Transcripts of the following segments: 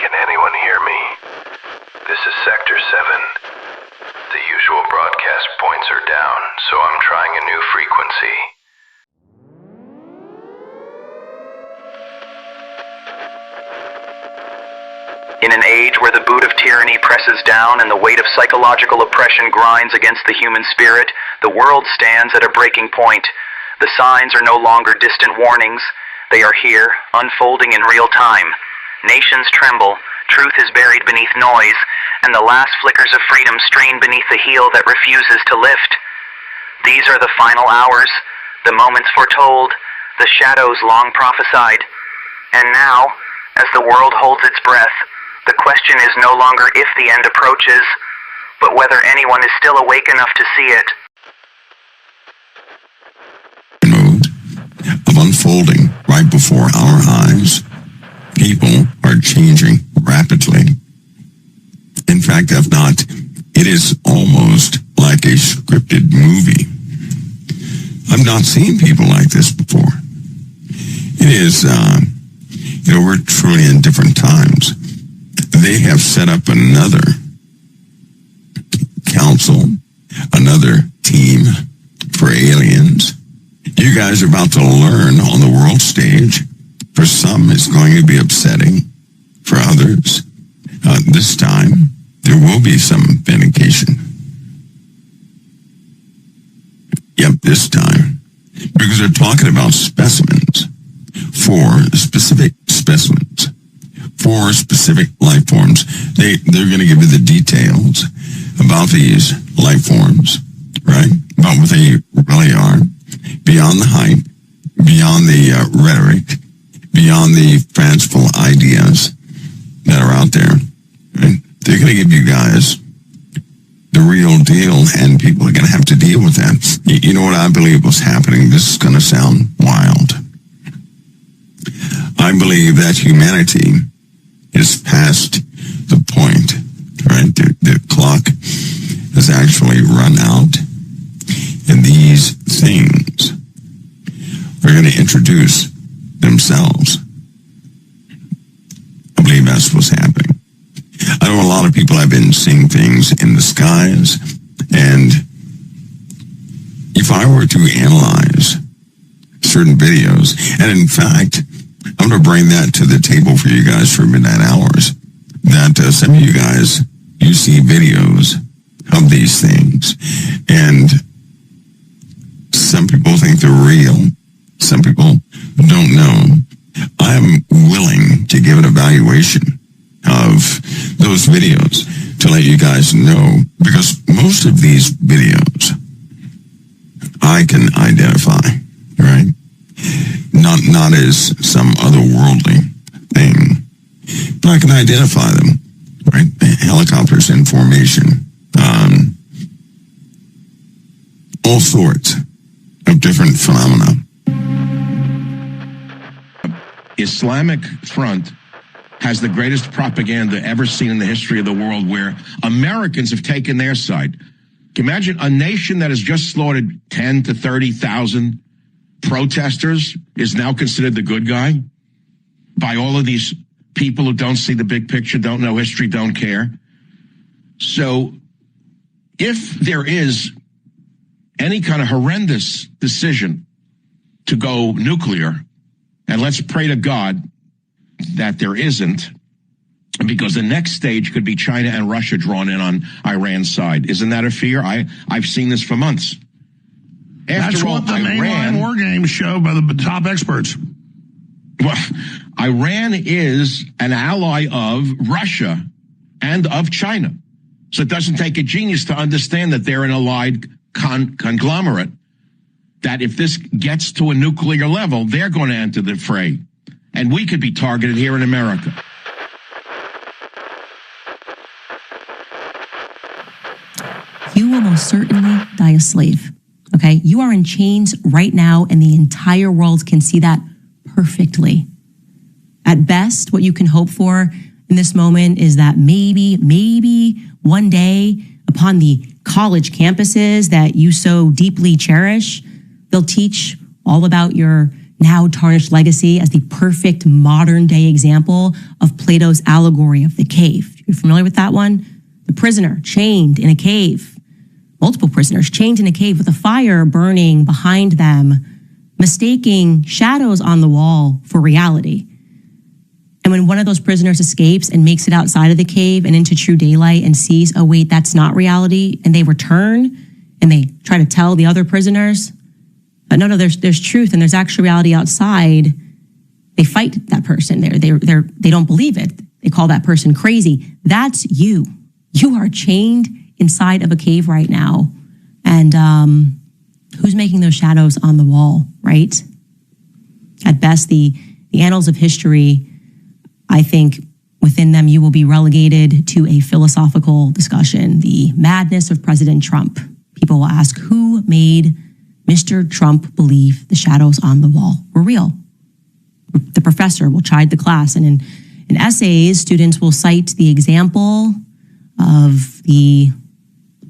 Can anyone hear me? This is Sector 7. The usual broadcast points are down, so I'm trying a new frequency. In an age where the boot of tyranny presses down and the weight of psychological oppression grinds against the human spirit, the world stands at a breaking point. The signs are no longer distant warnings. They are here, unfolding in real time. Nations tremble, truth is buried beneath noise, and the last flickers of freedom strain beneath the heel that refuses to lift. These are the final hours, the moments foretold, the shadows long prophesied. And now, as the world holds its breath, the question is no longer if the end approaches, but whether anyone is still awake enough to see it. Mode of unfolding right before our eyes. People are changing rapidly. In fact, if not, it is almost like a scripted movie. I've not seen people like this before. It is, we're truly in different times. They have set up another council, another team for aliens. You guys are about to learn on the world stage. For some, it's going to be upsetting. For others, this time, there will be some vindication. Yep, this time. Because they're talking about specimens. For specific specimens. For specific life forms. They're going to give you the details about these life forms, right? About what they really are. Beyond the hype. Beyond the rhetoric. Beyond the fanciful ideas that are out there. Right? They're going to give you guys the real deal, and people are going to have to deal with that. You know what I believe was happening? This is going to sound wild. I believe that humanity is past the point, right? The clock has actually run out, and these things are going to introduce themselves. I believe that's what's happening. I know a lot of people have been seeing things in the skies, and if I were to analyze certain videos, and in fact, I'm going to bring that to the table for you guys for Midnight Hours, that some of you guys, you see videos of these things, and some people think they're real, some people don't know. I'm willing to give an evaluation of those videos to let you guys know, because most of these videos I can identify, right? Not as some otherworldly thing, but I can identify them, right? Helicopters in formation, all sorts of different phenomena. Islamic Front has the greatest propaganda ever seen in the history of the world, where Americans have taken their side. Imagine a nation that has just slaughtered 10 to 30,000 protesters is now considered the good guy by all of these people who don't see the big picture, don't know history, don't care. So if there is any kind of horrendous decision to go nuclear, and let's pray to God that there isn't, because the next stage could be China and Russia drawn in on Iran's side. Isn't that a fear? I've seen this for months. That's what the mainline war games show by the top experts. Well, Iran is an ally of Russia and of China. So it doesn't take a genius to understand that they're an allied conglomerate, that if this gets to a nuclear level, they're going to enter the fray. And we could be targeted here in America. You will most certainly die a slave. Okay? You are in chains right now, and the entire world can see that perfectly. At best, what you can hope for in this moment is that maybe one day upon the college campuses that you so deeply cherish, they'll teach all about your now tarnished legacy as the perfect modern day example of Plato's allegory of the cave. You're familiar with that one? The prisoner chained in a cave, multiple prisoners chained in a cave with a fire burning behind them, mistaking shadows on the wall for reality. And when one of those prisoners escapes and makes it outside of the cave and into true daylight and sees, oh wait, that's not reality, and they return and they try to tell the other prisoners, no, there's truth and there's actual reality outside. They fight that person. They don't believe it. They call that person crazy. That's you. You are chained inside of a cave right now. And who's making those shadows on the wall, right? At best, the annals of history, I think within them you will be relegated to a philosophical discussion. The madness of President Trump. People will ask, who made Mr. Trump believe the shadows on the wall were real? The professor will chide the class, and in essays, students will cite the example of the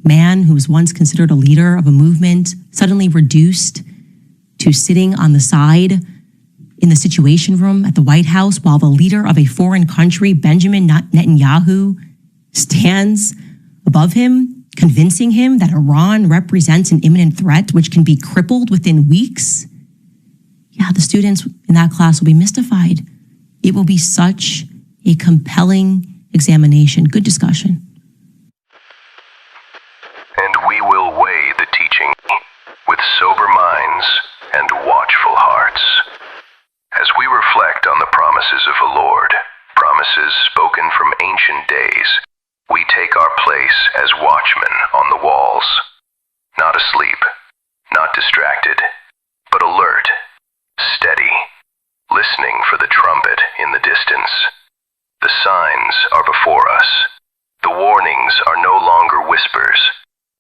man who was once considered a leader of a movement, suddenly reduced to sitting on the side in the Situation Room at the White House while the leader of a foreign country, Benjamin Netanyahu, stands above him, convincing him that Iran represents an imminent threat which can be crippled within weeks. Yeah, the students in that class will be mystified. It will be such a compelling examination. Good discussion. And we will weigh the teaching with sober minds and watchful hearts. As we reflect on the promises of the Lord, promises spoken from ancient days, we take our place as watchmen on the walls, not asleep, not distracted, but alert, steady, listening for the trumpet in the distance. The signs are before us. The warnings are no longer whispers,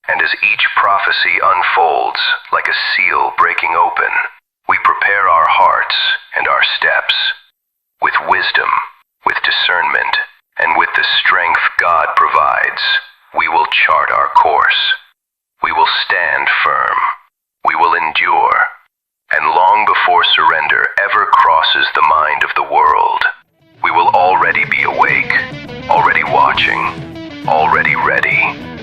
and as each prophecy unfolds like a seal breaking open, we prepare our hearts and our steps with wisdom, with discernment, and with the strength God provides. We will chart our course. We will stand firm. We will endure. And long before surrender ever crosses the mind of the world, we will already be awake, already watching, already ready.